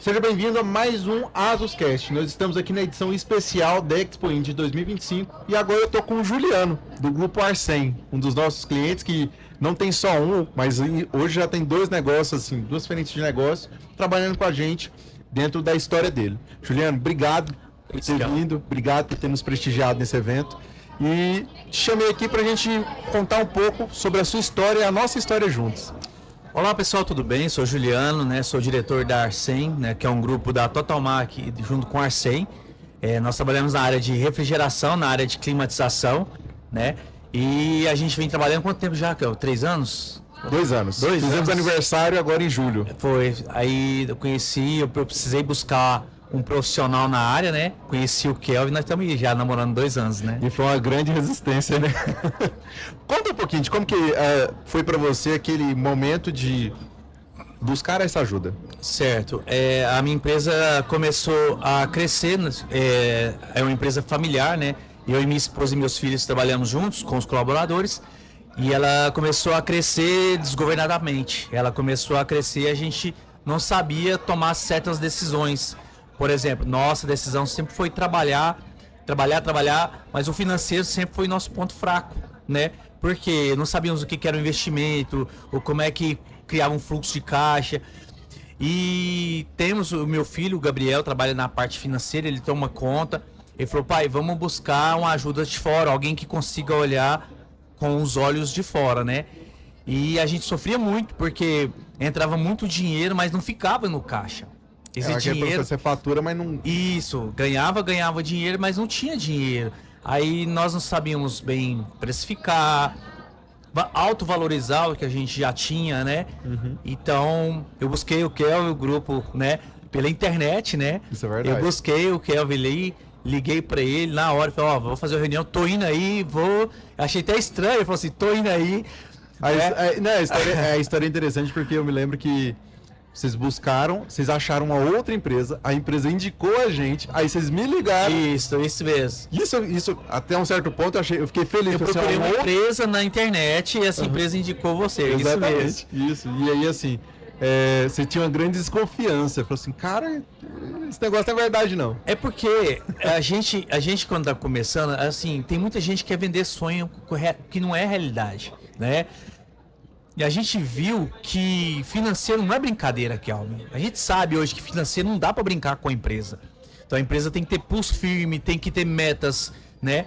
Seja bem-vindo a mais um AsusCast. Nós estamos aqui na edição especial da Expo Indy 2025 e agora eu tô com o Juliano, do Grupo Arcem, um dos nossos clientes que não tem só um, mas hoje já tem dois negócios, assim, duas frentes de negócio, trabalhando com a gente dentro da história dele. Juliano, obrigado por ter vindo, obrigado por ter nos prestigiado nesse evento. E te chamei aqui para a gente contar um pouco sobre a sua história e a nossa história juntos. Olá pessoal, tudo bem? Sou Juliano, né? Sou diretor da Arcem, né? Que é um grupo da Totalmac junto com a Arcem. Nós trabalhamos na área de refrigeração, na área de climatização, né? E a gente vem trabalhando quanto tempo já? 3 anos? 2 anos. Fizemos aniversário agora em julho. Foi. Aí eu conheci, eu precisei buscar um profissional na área, né? Conheci o Kelvin, nós estamos já namorando 2 anos, né? E foi uma grande resistência, né? Conta um pouquinho de como que foi para você aquele momento de buscar essa ajuda. Certo. A minha empresa começou a crescer, é uma empresa familiar, né? Eu e minha esposa e meus filhos trabalhamos juntos com os colaboradores e ela começou a crescer desgovernadamente. Ela começou a crescer e a gente não sabia tomar certas decisões. Por exemplo, nossa decisão sempre foi trabalhar, mas o financeiro sempre foi nosso ponto fraco, né? Porque não sabíamos o que era o investimento, ou como é que criava um fluxo de caixa. E temos o meu filho, o Gabriel, trabalha na parte financeira, ele toma conta. Ele falou, pai, vamos buscar uma ajuda de fora, alguém que consiga olhar com os olhos de fora, né? E a gente sofria muito, porque entrava muito dinheiro, mas não ficava no caixa. Esse dinheiro, você fatura, mas não... Isso, ganhava dinheiro, mas não tinha dinheiro. Aí nós não sabíamos bem precificar, autovalorizar o que a gente já tinha, né? Uhum. Então, eu busquei o Kelvin, o grupo, né? Pela internet, né? Isso é verdade. Eu busquei o Kelvin ali, liguei pra ele na hora, falei, ó, vou fazer uma reunião, tô indo aí, vou... Achei até estranho, ele falou assim, tô indo aí. A história é interessante porque eu me lembro que vocês buscaram, vocês acharam uma outra empresa, a empresa indicou a gente, aí vocês me ligaram. Isso mesmo. Isso até um certo ponto eu fiquei feliz. Eu procurei uma empresa na internet e essa empresa indicou você. Exatamente. Isso. E aí assim, você tinha uma grande desconfiança. Falou assim, cara, esse negócio não é verdade não. É porque a gente quando tá começando, assim, tem muita gente que quer vender sonho que não é realidade, né? E a gente viu que financeiro não é brincadeira, Kelvin. A gente sabe hoje que financeiro não dá para brincar com a empresa. Então a empresa tem que ter pulso firme, tem que ter metas, né?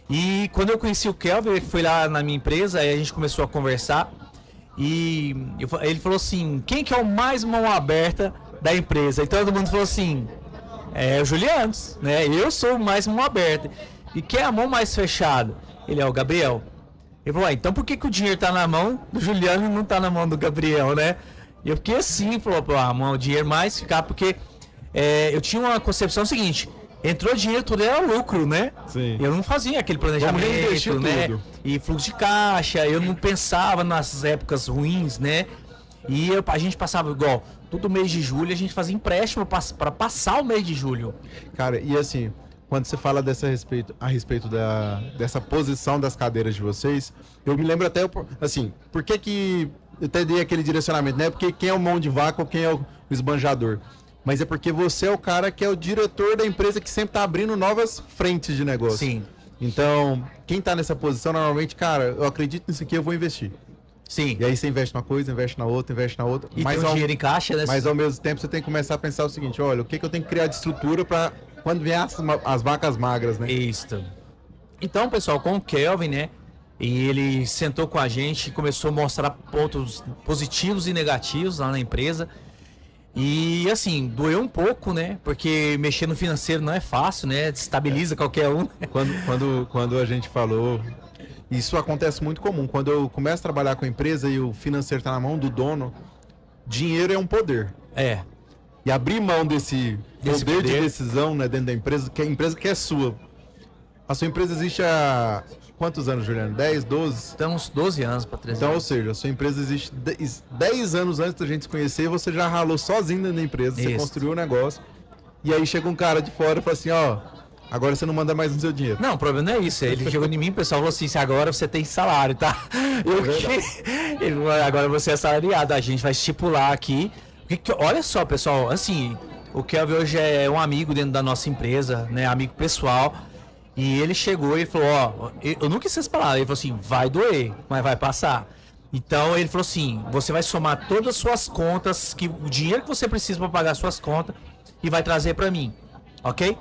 E quando eu conheci o Kelvin, ele foi lá na minha empresa, aí a gente começou a conversar. E ele falou assim, quem que é o mais mão aberta da empresa? E todo mundo falou assim, o Juliano, né? Eu sou o mais mão aberta. E quem é a mão mais fechada? Ele é o Gabriel. Ele falou, então por que o dinheiro tá na mão do Juliano e não tá na mão do Gabriel, né? E eu fiquei assim, falou, o dinheiro mais ficar, porque eu tinha uma concepção seguinte, entrou dinheiro, tudo era lucro, né? Sim. Eu não fazia aquele planejamento, né? Tudo. E fluxo de caixa, eu não pensava nas épocas ruins, né? E a gente passava igual, todo mês de julho a gente fazia empréstimo para passar o mês de julho. Cara, e assim... Quando você fala a respeito dessa posição das cadeiras de vocês, eu me lembro até, assim, por que eu até dei aquele direcionamento, né? Porque quem é o mão de vaca ou quem é o esbanjador? Mas é porque você é o cara que é o diretor da empresa que sempre está abrindo novas frentes de negócio. Sim. Então, quem está nessa posição, normalmente, cara, eu acredito nisso aqui, eu vou investir. Sim. E aí você investe numa coisa, investe na outra. E mas tem um dinheiro em caixa, né? Mas ao mesmo tempo você tem que começar a pensar o seguinte, olha, o que eu tenho que criar de estrutura para... Quando vier as vacas magras, né? Isso. Então, pessoal, com o Kelvin, né? E ele sentou com a gente e começou a mostrar pontos positivos e negativos lá na empresa. E, assim, doeu um pouco, né? Porque mexer no financeiro não é fácil, né? Destabiliza qualquer um. Quando a gente falou... Isso acontece muito comum. Quando eu começo a trabalhar com a empresa e o financeiro está na mão do dono, dinheiro é um poder. E abrir mão desse poder de decisão, né, dentro da empresa, que a empresa que é sua. A sua empresa existe há quantos anos, Juliano? 10, 12? Estamos 12 anos para 13 Então, ou seja, a sua empresa existe 10 anos antes da gente se conhecer, você já ralou sozinho dentro da empresa, você construiu o negócio. E aí chega um cara de fora e fala assim, agora você não manda mais no seu dinheiro. Não, o problema não é isso. Ele chegou em mim, o pessoal falou assim, agora você tem salário, tá? Agora você é assalariado, a gente vai estipular aqui. Olha só, pessoal, assim, O Kelvin hoje é um amigo dentro da nossa empresa, né? Amigo pessoal. E ele chegou e falou, ó, eu nunca quis essas palavras. Ele falou assim, vai doer, mas vai passar. Então ele falou assim, você vai somar todas as suas contas, o dinheiro que você precisa para pagar as suas contas, e vai trazer para mim, ok?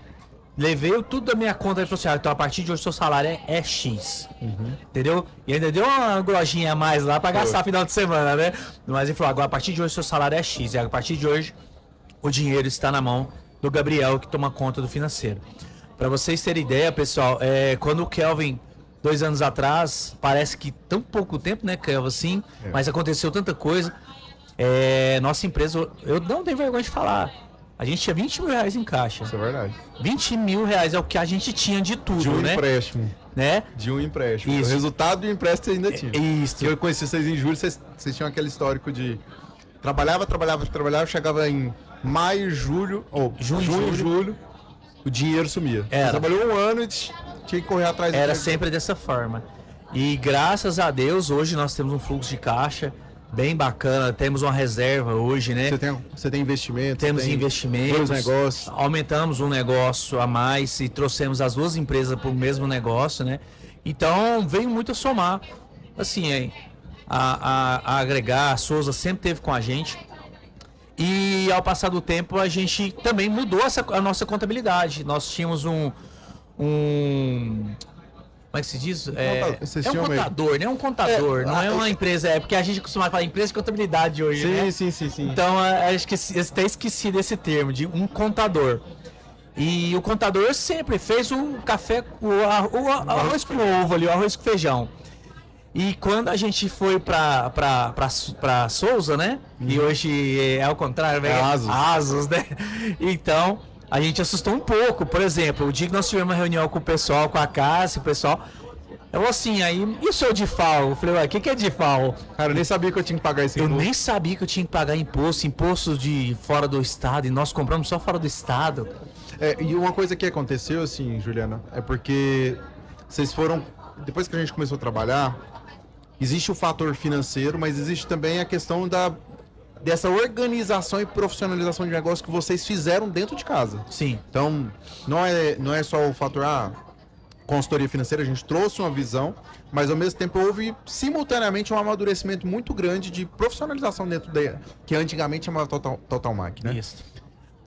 Levei tudo da minha conta e falou assim, então a partir de hoje seu salário é X. Entendeu? E ainda deu uma gorjinha a mais lá para gastar final de semana, né? Mas ele falou, agora a partir de hoje seu salário é X. E a partir de hoje o dinheiro está na mão do Gabriel, que toma conta do financeiro. Para vocês terem ideia, pessoal, quando o Kelvin, 2 anos atrás, parece que tão pouco tempo, né, Kelvin, assim, mas aconteceu tanta coisa. Nossa empresa, eu não tenho vergonha de falar, a gente tinha 20 mil reais em caixa. Isso é verdade. 20 mil reais é o que a gente tinha de tudo, De um né? empréstimo. Né? De um empréstimo. Isso. O resultado do empréstimo você ainda tinha. Isso. Eu conheci vocês em julho, vocês tinham aquele histórico de... Trabalhava, chegava em maio, julho, ou junho, julho, o dinheiro sumia. Era. Você trabalhou um ano e tinha que correr atrás. Era sempre dessa forma. E graças a Deus, hoje nós temos um fluxo de caixa bem bacana, temos uma reserva hoje, né? Você tem investimento? Temos investimentos, 2 negócios. Aumentamos um negócio a mais e trouxemos as 2 empresas para o mesmo negócio, né? Então veio muito a somar, assim, a agregar. A Souza sempre esteve com a gente. E ao passar do tempo a gente também mudou a nossa contabilidade. Nós tínhamos como é que se diz? É um contador, né? Um contador, não é uma empresa. É porque a gente costuma falar empresa de contabilidade hoje, né? Sim. Então, acho que eu até esqueci desse termo, de um contador. E o contador sempre fez o café, o arroz com ovo ali, o arroz com feijão. E quando a gente foi pra Souza, né? E hoje é ao contrário, né? Asus, né? Então... a gente assustou um pouco. Por exemplo, o dia que nós tivemos uma reunião com o pessoal, com a Cássia, o pessoal... eu assim, aí... e o seu DIFAL? Eu falei, ué, o que é DIFAL? Cara, eu nem sabia que eu tinha que pagar esse imposto. Eu nem sabia que eu tinha que pagar imposto de fora do estado, e nós compramos só fora do estado. E uma coisa que aconteceu, assim, Juliana, é porque vocês foram... depois que a gente começou a trabalhar, existe o fator financeiro, mas existe também a questão dessa organização e profissionalização de negócio que vocês fizeram dentro de casa. Sim. Então, não é só o fator, consultoria financeira, a gente trouxe uma visão, mas ao mesmo tempo houve simultaneamente um amadurecimento muito grande de profissionalização dentro que antigamente chamava Total Mac, né? Isso.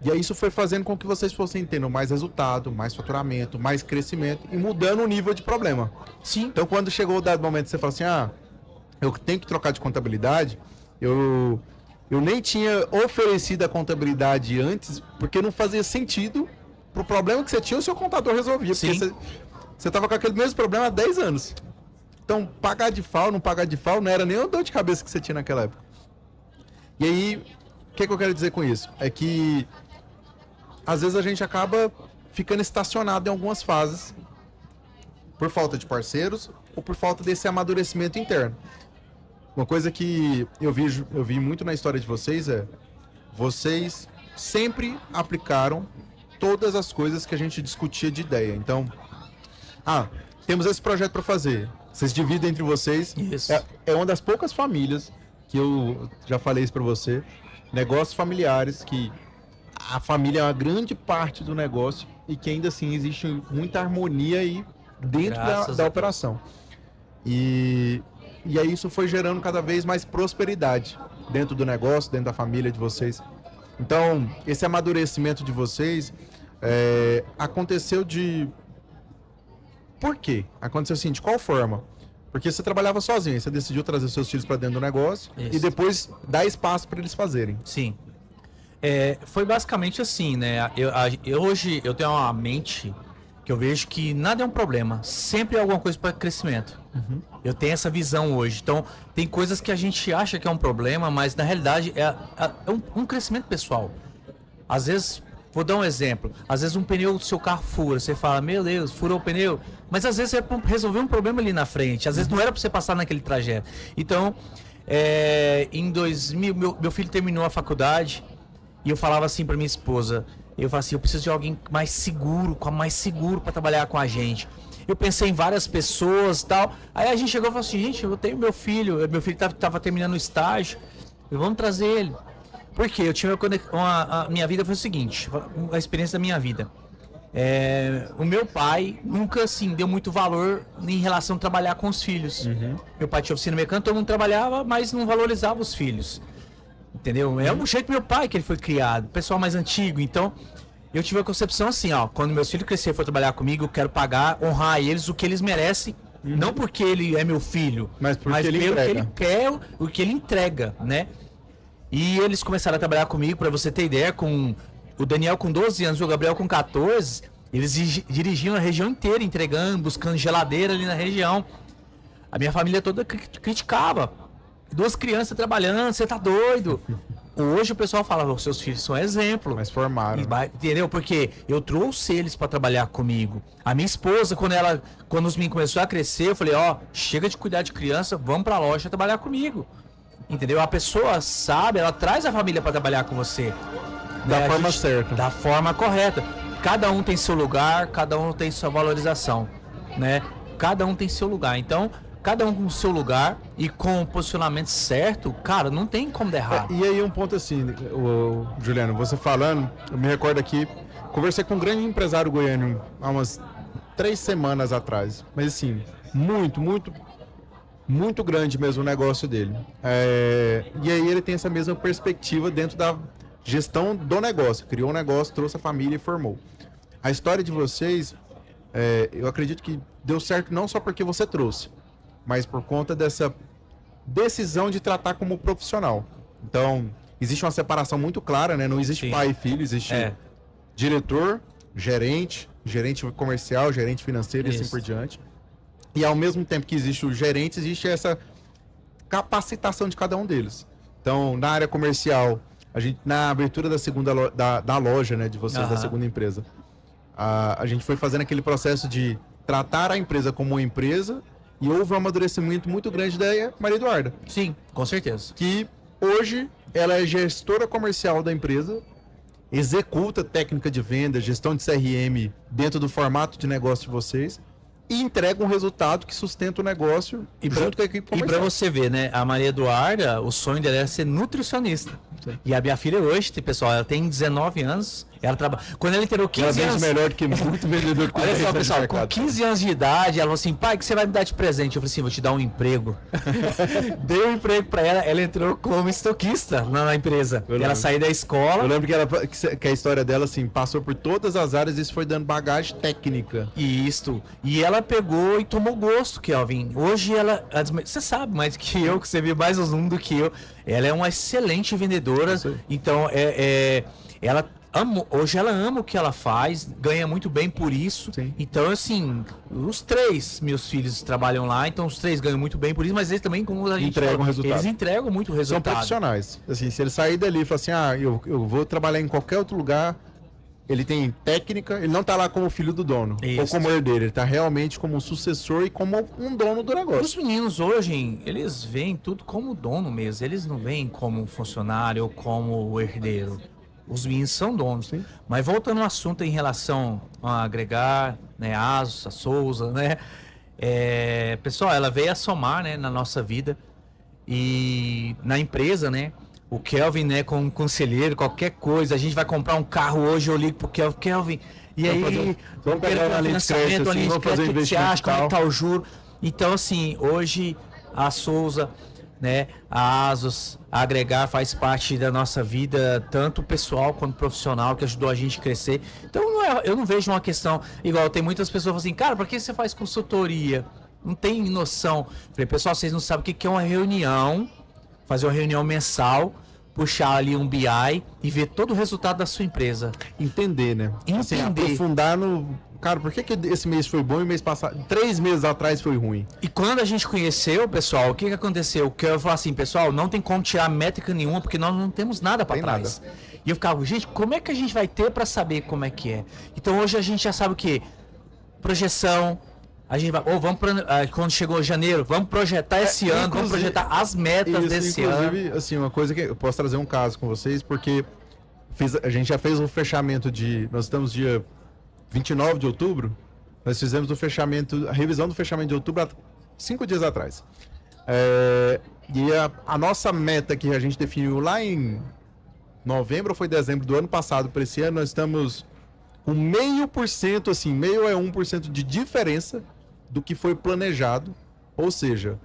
E aí isso foi fazendo com que vocês fossem tendo mais resultado, mais faturamento, mais crescimento e mudando o nível de problema. Sim. Então, quando chegou o dado momento, você fala assim, eu tenho que trocar de contabilidade, eu nem tinha oferecido a contabilidade antes, porque não fazia sentido pro problema que você tinha, o seu contador resolvia. Sim. Porque você tava com aquele mesmo problema há 10 anos. Então, pagar de FAO, não pagar de FAO, não era nem a dor de cabeça que você tinha naquela época. E aí, o que eu quero dizer com isso? É que, às vezes, a gente acaba ficando estacionado em algumas fases, por falta de parceiros ou por falta desse amadurecimento interno. Uma coisa que eu vi muito na história de vocês vocês sempre aplicaram todas as coisas que a gente discutia de ideia. Então, temos esse projeto para fazer. Vocês dividem entre vocês. Isso. É uma das poucas famílias que eu já falei isso para você. Negócios familiares que a família é uma grande parte do negócio e que ainda assim existe muita harmonia aí dentro da operação. E aí isso foi gerando cada vez mais prosperidade dentro do negócio, dentro da família de vocês. Então, esse amadurecimento de vocês aconteceu Por quê? Aconteceu assim, de qual forma? Porque você trabalhava sozinho, você decidiu trazer seus filhos para dentro do negócio e depois dar espaço para eles fazerem. Sim. Foi basicamente assim, né? Hoje eu tenho uma mente que eu vejo que nada é um problema, sempre é alguma coisa para crescimento. Eu tenho essa visão hoje. Então, tem coisas que a gente acha que é um problema, mas na realidade é um crescimento pessoal. Às vezes, vou dar um exemplo, às vezes um pneu do seu carro fura, você fala, meu Deus, furou o pneu, mas às vezes é para resolver um problema ali na frente, às vezes não era para você passar naquele trajeto. Então, em 2000, meu filho terminou a faculdade e eu falava assim para minha esposa, eu falava assim, eu preciso de alguém mais seguro para trabalhar com a gente. Eu pensei em várias pessoas e tal. Aí a gente chegou e falou assim, gente, eu tenho meu filho estava terminando o estágio, vamos trazer ele. Porque eu tive a minha vida foi o seguinte, a experiência da minha vida. O meu pai nunca assim deu muito valor em relação a trabalhar com os filhos. Meu pai tinha oficina mecânica, todo mundo trabalhava, mas não valorizava os filhos. Entendeu? É o jeito do meu pai que ele foi criado, pessoal mais antigo. Então, eu tive a concepção assim, ó, quando meus filhos crescerem e for trabalhar comigo, eu quero pagar, honrar eles o que eles merecem, não porque ele é meu filho, mas porque ele pelo que entrega. ele quer, o que ele entrega, né? E eles começaram a trabalhar comigo, pra você ter ideia, com o Daniel com 12 anos e o Gabriel com 14, eles dirigiam a região inteira, entregando, buscando geladeira ali na região. A minha família toda criticava. 2 crianças trabalhando, você tá doido? Hoje o pessoal fala, os seus filhos são exemplo. Mas formaram. Entendeu? Porque eu trouxe eles pra trabalhar comigo. A minha esposa, quando os meninos começaram a crescer, eu falei, ó, chega de cuidar de criança, vamos pra loja trabalhar comigo. Entendeu? A pessoa sabe, ela traz a família pra trabalhar com você. Da forma certa. Da forma correta. Cada um tem seu lugar, cada um tem sua valorização, né? Cada um tem seu lugar. Então, cada um com o seu lugar e com o posicionamento certo, cara, não tem como dar errado. E aí um ponto assim, Juliano, você falando, eu me recordo aqui, conversei com um grande empresário goiano há umas 3 semanas atrás, mas assim, muito grande mesmo o negócio dele. E aí ele tem essa mesma perspectiva dentro da gestão do negócio, criou um negócio, trouxe a família e formou. A história de vocês, eu acredito que deu certo não só porque você trouxe, mas por conta dessa decisão de tratar como profissional. Então, existe uma separação muito clara, né? Não existe pai e filho, existe diretor, gerente comercial, gerente financeiro e assim por diante. E ao mesmo tempo que existe o gerente, existe essa capacitação de cada um deles. Então, na área comercial, a gente, na abertura da segunda da loja, né, de vocês, da segunda empresa, a gente foi fazendo aquele processo de tratar a empresa como uma empresa. E houve um amadurecimento muito grande da Maria Eduarda. Sim, com certeza. Que hoje ela é gestora comercial da empresa, executa técnica de venda, gestão de CRM dentro do formato de negócio de vocês e entrega um resultado que sustenta o negócio junto com a equipe comercial. E pra você ver, né, a Maria Eduarda, o sonho dela era ser nutricionista. Sim. E a minha filha hoje, pessoal, ela tem 19 anos, ela trabalha. Quando ela inteirou 15 ela anos. Ela melhor do que muito vendedor. Olha só, pessoal, com 15 anos de idade, ela falou assim: pai, o que você vai me dar de presente? Eu falei assim: vou te dar um emprego. Dei um emprego pra ela entrou como estoquista na empresa. Ela saiu da escola. Eu lembro que a história dela, assim, passou por todas as áreas e isso foi dando bagagem técnica. Isso. E ela pegou e tomou gosto, Kelvin. Hoje ela. Você sabe mais que eu, que você viu mais os números do que eu. Ela é uma excelente vendedora. Então, ela. Hoje ela ama o que ela faz, ganha muito bem por isso. Sim. Então, assim, os 3 meus filhos trabalham lá, então os 3 ganham muito bem por isso, mas eles também, como a gente entregam resultado. Eles entregam muito resultado. São profissionais. Assim, se ele sair dali e falar assim, eu vou trabalhar em qualquer outro lugar, ele tem técnica, ele não tá lá como filho do dono, ou como herdeiro, ele tá realmente como um sucessor e como um dono do negócio. Os meninos hoje, eles veem tudo como dono mesmo, eles não veem como funcionário ou como herdeiro. Os meninos são donos. Sim. Mas voltando ao assunto em relação a agregar, né, a Souza, né? Pessoal, ela veio a somar, né, na nossa vida e na empresa, né? O Kelvin, né, como conselheiro, qualquer coisa, a gente vai comprar um carro hoje, eu ligo pro Kelvin, e aí, vamos pegar uma linha de crédito, assim, vamos fazer investimento, você acha, como é que tá o juro? Então, assim, hoje a Souza, né, a Asos, a Agregar faz parte da nossa vida, tanto pessoal quanto profissional, que ajudou a gente a crescer. Então eu não vejo uma questão igual, tem muitas pessoas que falam assim, cara, por que você faz consultoria? Não tem noção. Falei, pessoal, vocês não sabem o que é uma reunião, fazer uma reunião mensal, puxar ali um BI e ver todo o resultado da sua empresa. Entender, né? Entender. Assim, aprofundar no... Cara, por que esse mês foi bom e o mês passado... 3 meses atrás foi ruim? E quando a gente conheceu, pessoal, o que aconteceu? Que eu falei assim, pessoal, não tem como tirar métrica nenhuma, porque nós não temos nada para trás. Nada. E eu ficava, gente, como é que a gente vai ter para saber como é que é? Então hoje a gente já sabe o quê? Projeção. A gente vai, quando chegou janeiro, vamos projetar esse ano, vamos projetar as metas desse ano. Inclusive, assim, uma coisa que eu posso trazer um caso com vocês, porque a gente já fez um fechamento nós estamos dia 29 de outubro, nós fizemos a revisão do fechamento de outubro há 5 dias atrás. E a nossa meta que a gente definiu lá em novembro ou foi dezembro do ano passado para esse ano, nós estamos com 0,5%, assim, 0,5% de diferença do que foi planejado. Ou seja,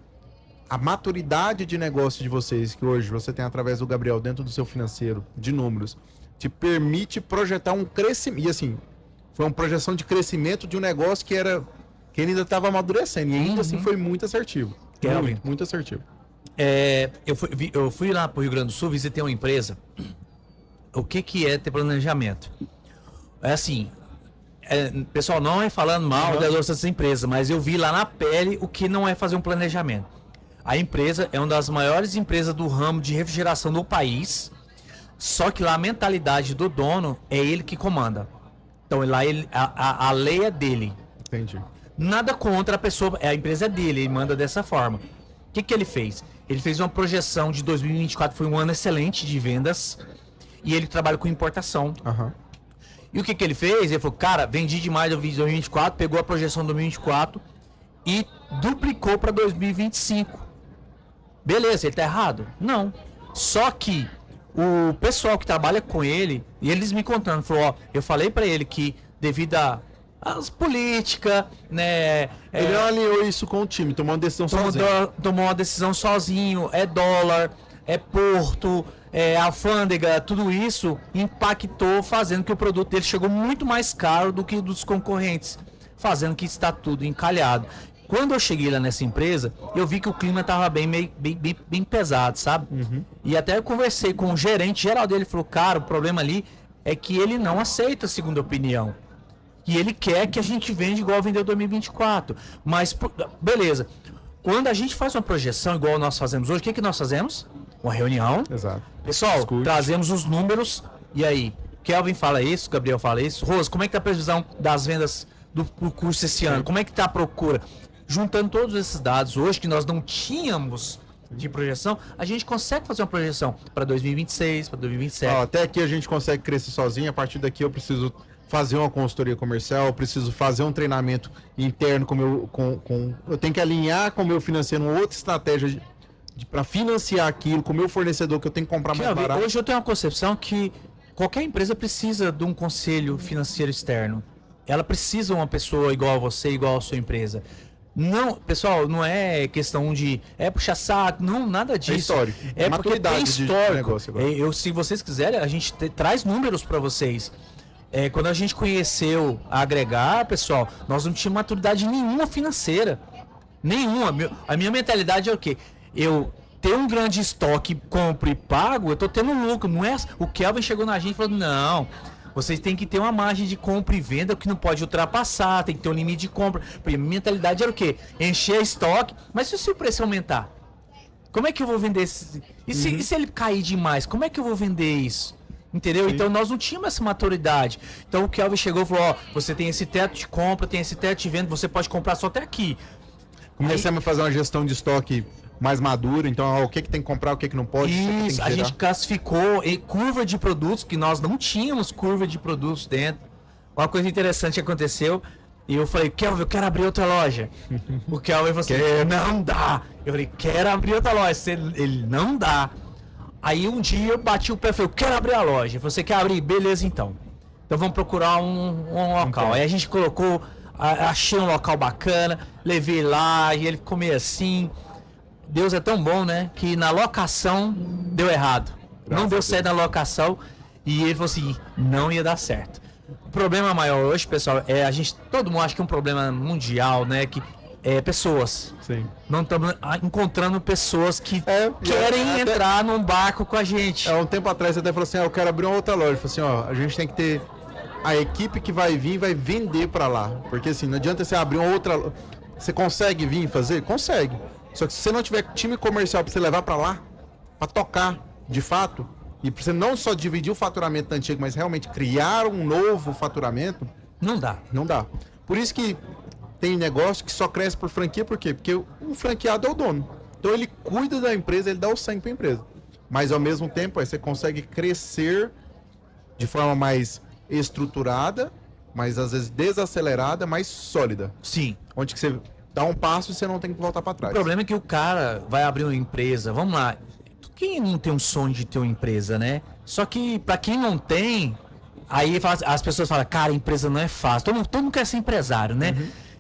a maturidade de negócio de vocês, que hoje você tem através do Gabriel dentro do seu financeiro, de números, te permite projetar um crescimento. E assim, foi uma projeção de crescimento de um negócio que ainda estava amadurecendo. E ainda assim foi muito assertivo. Kelvin. Muito assertivo. Eu fui lá pro Rio Grande do Sul, visitei uma empresa. O que é ter planejamento? É assim, pessoal, não é falando mal das outras empresas, mas eu vi lá na pele o que não é fazer um planejamento. A empresa é uma das maiores empresas do ramo de refrigeração do país, só que lá a mentalidade do dono é ele que comanda. Então lá a lei é dele. Entendi. Nada contra a pessoa, a empresa é dele, ele manda dessa forma. O que ele fez? Ele fez uma projeção de 2024, foi um ano excelente de vendas, e ele trabalha com importação. Aham. E o que ele fez? Ele falou, cara, vendi demais do 2024, pegou a projeção do 2024 e duplicou para 2025. Beleza, ele tá errado? Não. Só que o pessoal que trabalha com ele, e eles me contando, falou, ó, eu falei para ele que devido às políticas, né? Ele alinhou isso com o time, tomou uma decisão sozinho. Tomou uma decisão sozinho, é dólar, é porto, alfândega, tudo isso impactou, fazendo que o produto dele chegou muito mais caro do que dos concorrentes, fazendo que está tudo encalhado. Quando eu cheguei lá nessa empresa, eu vi que o clima estava bem pesado, sabe? Uhum. E até eu conversei com o gerente geral dele, falou, cara, o problema ali é que ele não aceita a segunda opinião. E ele quer que a gente venda igual vendeu 2024. Mas, beleza. Quando a gente faz uma projeção igual nós fazemos hoje, o que nós fazemos? Uma reunião. Exato. Pessoal, trazemos os números. E aí? Kelvin fala isso, Gabriel fala isso. Rose, como é que tá a previsão das vendas do curso esse ano? Como é que tá a procura? Juntando todos esses dados hoje que nós não tínhamos de projeção, a gente consegue fazer uma projeção para 2026, para 2027. Até aqui a gente consegue crescer sozinho. A partir daqui eu preciso fazer uma consultoria comercial, eu preciso fazer um treinamento interno eu tenho que alinhar com o meu financeiro uma outra estratégia para financiar aquilo, com o meu fornecedor que eu tenho que comprar mais barato. Hoje eu tenho uma concepção que qualquer empresa precisa de um conselho financeiro externo. Ela precisa de uma pessoa igual a você, igual a sua empresa. Não, pessoal, não é questão de puxar saco, não, nada disso. É histórico. É porque tem histórico. De negócio agora. Se vocês quiserem, a gente traz números para vocês. Quando a gente conheceu a Agregar, pessoal, nós não tínhamos maturidade nenhuma financeira. Nenhuma. A minha mentalidade é o quê? Eu ter um grande estoque, compro e pago, eu tô tendo lucro. Não é? O Kelvin chegou na gente e falou, não, vocês têm que ter uma margem de compra e venda que não pode ultrapassar, tem que ter um limite de compra. Porque a minha mentalidade era o quê? Encher estoque, mas se o preço aumentar? Como é que eu vou vender esse? E se ele cair demais? Como é que eu vou vender isso? Entendeu? Sim. Então nós não tínhamos essa maturidade. Então o Kelvin chegou e falou, ó, você tem esse teto de compra, tem esse teto de venda, você pode comprar só até aqui. Começamos a fazer uma gestão de estoque mais madura, então o que tem que comprar, o que não pode. Isso, a gente classificou curva de produtos, que nós não tínhamos curva de produtos dentro. Uma coisa interessante que aconteceu, e eu falei, Kelvin, eu quero abrir outra loja. O Kelvin falou assim, não dá. Eu falei, quero abrir outra loja. Ele, não dá. Aí um dia eu bati o pé e falei, eu quero abrir a loja. Você quer abrir? Beleza, então. Então vamos procurar um local. Aí a gente colocou, achei um local bacana, levei lá, e ele ficou meio assim. Deus é tão bom, né? Que na locação deu errado. Não deu certo na locação. E ele falou assim, não ia dar certo. O problema maior hoje, pessoal, todo mundo acha que é um problema mundial, né? Que pessoas. Sim. Não estamos encontrando pessoas que querem entrar num barco com a gente. Um tempo atrás você até falou assim, eu quero abrir uma outra loja. Eu falei assim, a gente tem que ter a equipe que vai vir vai vender para lá. Porque assim, não adianta você abrir uma outra. Você consegue vir fazer? Consegue. Só que se você não tiver time comercial para você levar para lá, para tocar de fato, e para você não só dividir o faturamento antigo, mas realmente criar um novo faturamento, não dá. Não dá. Por isso que tem negócio que só cresce por franquia, por quê? Porque o franqueado é o dono. Então ele cuida da empresa, ele dá o sangue para a empresa. Mas ao mesmo tempo, você consegue crescer de forma mais estruturada, mas às vezes desacelerada, mais sólida. Sim. Onde que você dá um passo e você não tem que voltar para trás. O problema é que o cara vai abrir uma empresa, vamos lá, Quem não tem um sonho de ter uma empresa, né? Só que para quem não tem, aí as pessoas falam, cara, empresa não é fácil. Todo mundo quer ser empresário, né?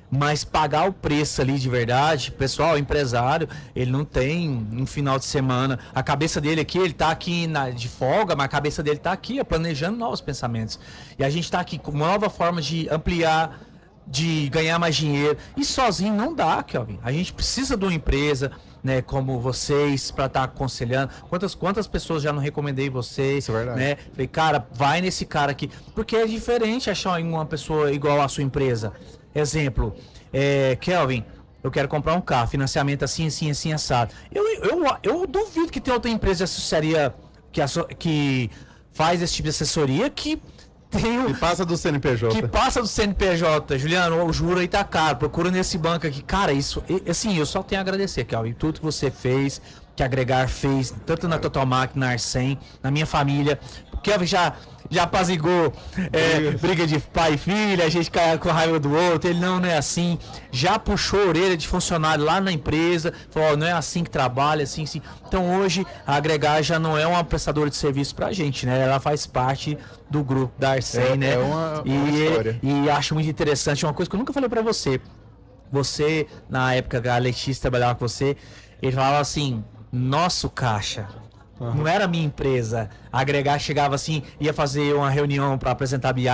Mas pagar o preço ali de verdade, pessoal, o empresário, ele não tem um final de semana. A cabeça dele aqui, ele tá aqui de folga, mas a cabeça dele tá aqui, planejando novos pensamentos. E a gente tá aqui com uma nova forma de ampliar, de ganhar mais dinheiro. E sozinho não dá, Kelvin. A gente precisa de uma empresa, né, como vocês, para estar aconselhando. Quantas pessoas já não recomendei vocês, Isso é verdade. né? Falei, cara, vai nesse cara aqui. Porque é diferente achar uma pessoa igual à sua empresa. Exemplo, Kelvin, eu quero comprar um carro, financiamento assim, assim, assim, assado. Eu duvido que tenha outra empresa de assessoria que faz esse tipo de assessoria que tem E passa do CNPJ. que passa do CNPJ. Juliano, o juro aí tá caro, procura nesse banco aqui. Cara, isso, assim, eu só tenho a agradecer, Kelvin, tudo que você fez, que a Agregar fez, tanto na Totalmac, na Arcem, na minha família. O Kelvin já apazigou briga de pai e filha, a gente cai com raiva do outro, ele não é assim. Já puxou a orelha de funcionário lá na empresa, falou, ó, não é assim que trabalha, assim. Então hoje a Agregar já não é uma prestadora de serviço pra gente, né? Ela faz parte do grupo da Arcem, né? É uma história. E acho muito interessante, uma coisa que eu nunca falei pra você. Você, na época que a Letícia trabalhava com você, ele falava assim, nosso caixa. Não era a minha empresa. A Agregar chegava assim, ia fazer uma reunião para apresentar a BI.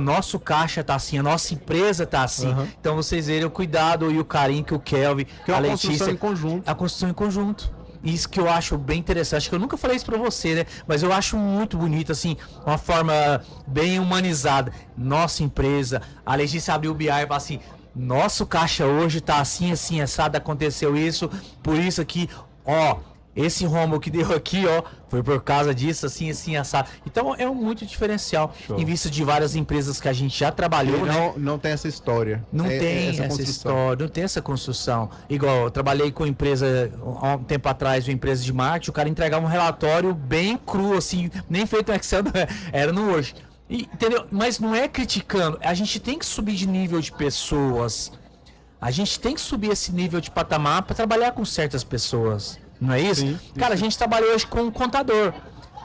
Nosso caixa tá assim, a nossa empresa tá assim. Então vocês verem o cuidado e o carinho que o Kelvin, Que é a uma Letícia, construção em conjunto. a construção em conjunto. Isso que eu acho bem interessante, que eu nunca falei isso pra você, né? Mas eu acho muito bonito, assim, uma forma bem humanizada. Nossa empresa, a Letícia abriu o BI e fala assim, nosso caixa hoje tá assim, assim, assado, aconteceu isso, por isso aqui, ó, esse rombo que deu aqui, ó, foi por causa disso, assim, assim, assado. Então é muito diferencial, Show. em vista de várias empresas que a gente já trabalhou, né? Não tem essa história. Não tem essa construção. história, não tem essa construção. Igual, eu trabalhei com empresa, há um tempo atrás, uma empresa de marketing, o cara entregava um relatório bem cru, assim, nem feito no Excel, era no Word. Entendeu? Mas não é criticando, a gente tem que subir de nível de pessoas. A gente tem que subir esse nível de patamar para trabalhar com certas pessoas. Não é isso? Sim, Cara, a gente trabalha hoje com um contador.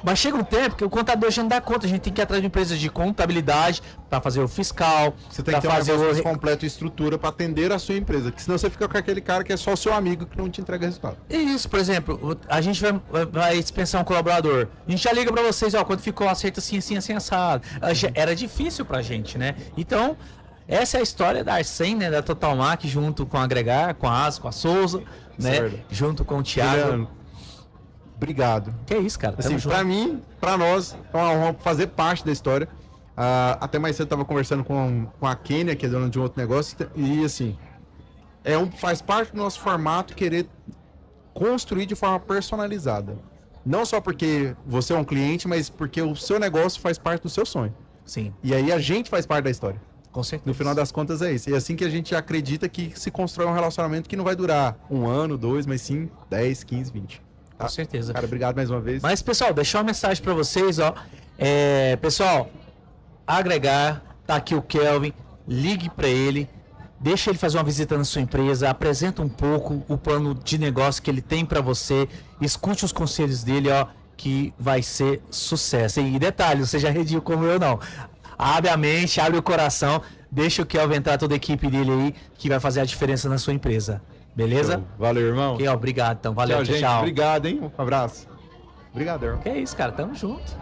Mas chega um tempo que o contador já não dá conta. A gente tem que ir atrás de empresas de contabilidade para fazer o fiscal. Você tem que ter um negócio mais completo e estrutura para atender a sua empresa. Que senão você fica com aquele cara que é só o seu amigo que não te entrega resultado. Isso, por exemplo, a gente vai dispensar um colaborador. A gente já liga para vocês, ó, quando ficou acerto assim, assim, assim, assado. Era difícil pra gente, né? Então, essa é a história da Arcem, né? Da Totalmac, junto com a Agregar, com a Asa, com a Souza, né? Certo. Junto com o Thiago. Juliano, obrigado. Que é isso, cara? Tamo Assim, junto. pra mim, pra nós, é uma honra fazer parte da história. Até mais cedo eu tava conversando com a Kênia, que é dona de um outro negócio, e assim, faz parte do nosso formato querer construir de forma personalizada. Não só porque você é um cliente, mas porque o seu negócio faz parte do seu sonho. Sim, E aí a gente faz parte da história. com certeza. No final das contas é isso. E é assim que a gente acredita que se constrói um relacionamento que não vai durar 1 ano, 2, mas sim 10, 15, 20. Tá? Com certeza. Cara, obrigado mais uma vez. Mas, pessoal, deixar uma mensagem para vocês, ó. Pessoal, Agregar, tá aqui o Kelvin, ligue para ele, deixa ele fazer uma visita na sua empresa, apresenta um pouco o plano de negócio que ele tem para você, escute os conselhos dele, ó, que vai ser sucesso. E detalhe, você já rediu como eu não. Abre a mente, abre o coração, deixa o Kelvin entrar, toda a equipe dele aí, que vai fazer a diferença na sua empresa. Beleza? Valeu, irmão. Ok, ó, obrigado, então. Valeu, Tchau, gente. tchau. Obrigado, hein? Um abraço. Obrigado, irmão. Que é isso, cara. Tamo junto.